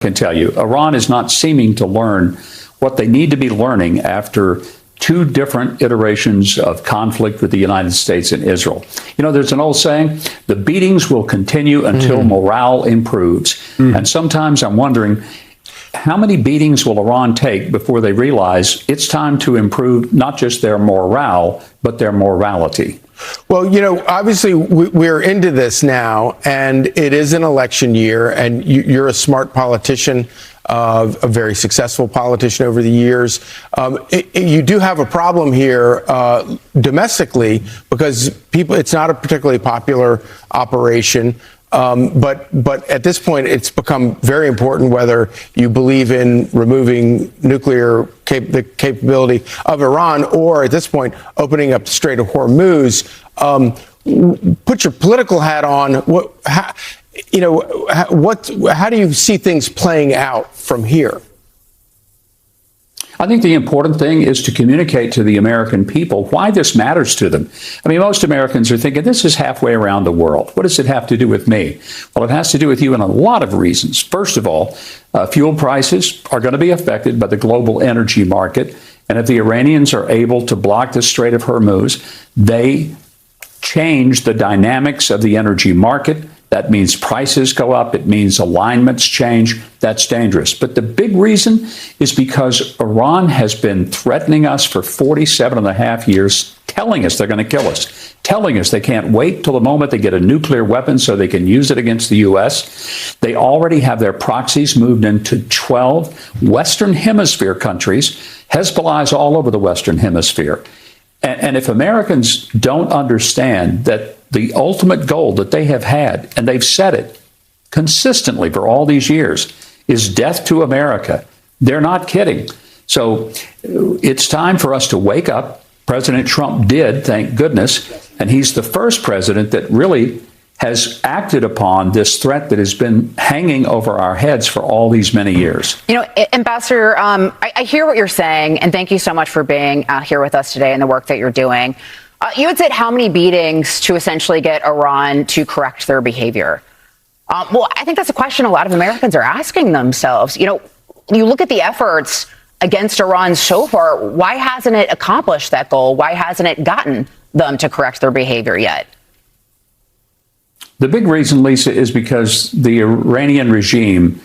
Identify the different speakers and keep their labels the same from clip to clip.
Speaker 1: can tell you, Iran is not seeming to learn what they need to be learning after two different iterations of conflict with the United States and Israel. You know, there's an old saying, the beatings will continue until morale improves. And sometimes I'm wondering, how many beatings will Iran take before they realize it's time to improve not just their morale, but their morality?
Speaker 2: Well, you know, obviously we're into this now, and it is an election year, and you're a smart politician, a very successful politician over the years. You do have a problem here domestically because it's not a particularly popular operation. But at this point, it's become very important whether you believe in removing the capability of Iran, or at this point, opening up the Strait of Hormuz. Put your political hat on. How do you see things playing out from here?
Speaker 1: I think the important thing is to communicate to the American people why this matters to them. I mean, most Americans are thinking, this is halfway around the world. What does it have to do with me? Well, it has to do with you in a lot of reasons. First of all, fuel prices are going to be affected by the global energy market. And if the Iranians are able to block the Strait of Hormuz, they change the dynamics of the energy market. That means prices go up. It means alignments change. That's dangerous. But the big reason is because Iran has been threatening us for 47 and a half years, telling us they're going to kill us, telling us they can't wait till the moment they get a nuclear weapon so they can use it against the U.S. They already have their proxies moved into 12 Western Hemisphere countries. Hezbollah is all over the Western Hemisphere. And if Americans don't understand that the ultimate goal that they have had, and they've said it consistently for all these years, is death to America, they're not kidding. So it's time for us to wake up. President Trump did, thank goodness, and he's the first president that really has acted upon this threat that has been hanging over our heads for all these many years.
Speaker 3: You know, Ambassador, I hear what you're saying, and thank you so much for being here with us today and the work that you're doing. You had said how many beatings to essentially get Iran to correct their behavior? Well, I think that's a question a lot of Americans are asking themselves. You know, you look at the efforts against Iran so far, why hasn't it accomplished that goal? Why hasn't it gotten them to correct their behavior yet?
Speaker 1: The big reason, Lisa, is because the Iranian regime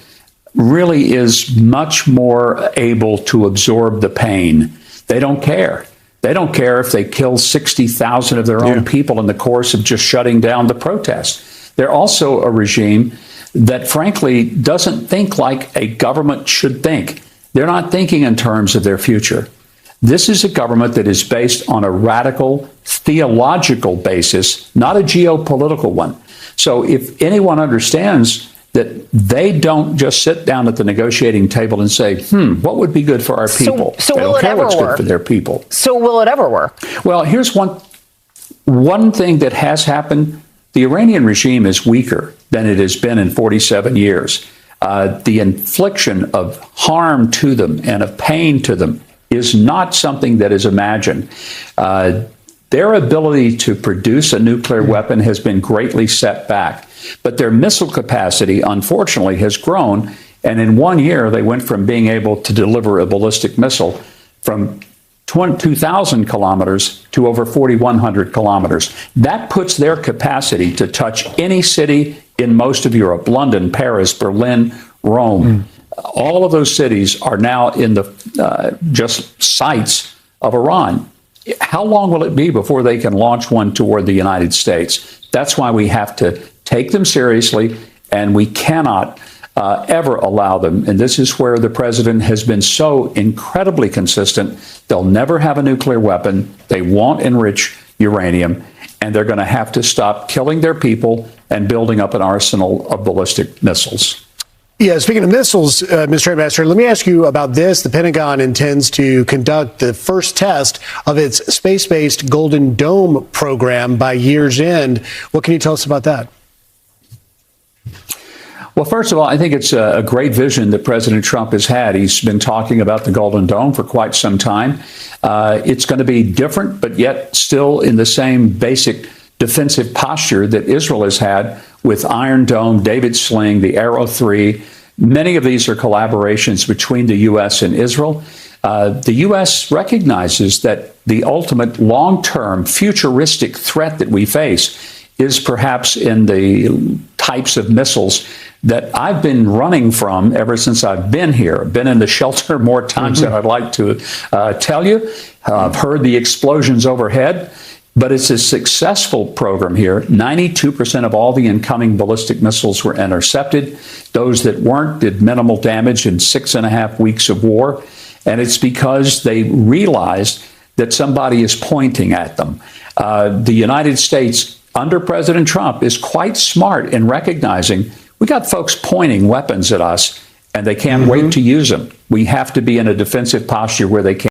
Speaker 1: really is much more able to absorb the pain. They don't care. They don't care if they kill 60,000 of their own people in the course of just shutting down the protests. They're also a regime that, frankly, doesn't think like a government should think. They're not thinking in terms of their future. This is a government that is based on a radical theological basis, not a geopolitical one. So if anyone understands that they don't just sit down at the negotiating table and say, what would be good for our people?
Speaker 3: So
Speaker 1: they
Speaker 3: will
Speaker 1: don't
Speaker 3: it
Speaker 1: care
Speaker 3: ever
Speaker 1: what's
Speaker 3: work?
Speaker 1: good for their people.
Speaker 3: So will it ever work?
Speaker 1: Well, here's one thing that has happened. The Iranian regime is weaker than it has been in 47 years. The infliction of harm to them and of pain to them is not something that is imagined. Their ability to produce a nuclear weapon has been greatly set back. But their missile capacity, unfortunately, has grown. And in 1 year, they went from being able to deliver a ballistic missile from 2,000 kilometers to over 4,100 kilometers. That puts their capacity to touch any city in most of Europe: London, Paris, Berlin, Rome. All of those cities are now in the just sights of Iran. How long will it be before they can launch one toward the United States? That's why we have to take them seriously, and we cannot ever allow them. And this is where the president has been so incredibly consistent. They'll never have a nuclear weapon. They won't enrich uranium, and they're going to have to stop killing their people and building up an arsenal of ballistic missiles.
Speaker 4: Yeah, speaking of missiles, Mr. Ambassador, let me ask you about this. The Pentagon intends to conduct the first test of its space-based Golden Dome program by year's end. What can you tell us about that?
Speaker 1: Well, first of all, I think it's a great vision that President Trump has had. He's been talking about the Golden Dome for quite some time. It's going to be different, but yet still in the same basic defensive posture that Israel has had with Iron Dome, David's Sling, the Arrow 3, Many of these are collaborations between the U.S. and Israel. The U.S. recognizes that the ultimate long-term futuristic threat that we face is perhaps in the types of missiles that I've been running from ever since I've been here. I've been in the shelter more times than I'd like to tell you. I've heard the explosions overhead, but it's a successful program here. 92% of all the incoming ballistic missiles were intercepted. Those that weren't did minimal damage in 6.5 weeks of war. And it's because they realized that somebody is pointing at them. The United States, under President Trump, is quite smart in recognizing we got folks pointing weapons at us, and they can't wait to use them. We have to be in a defensive posture where they can't.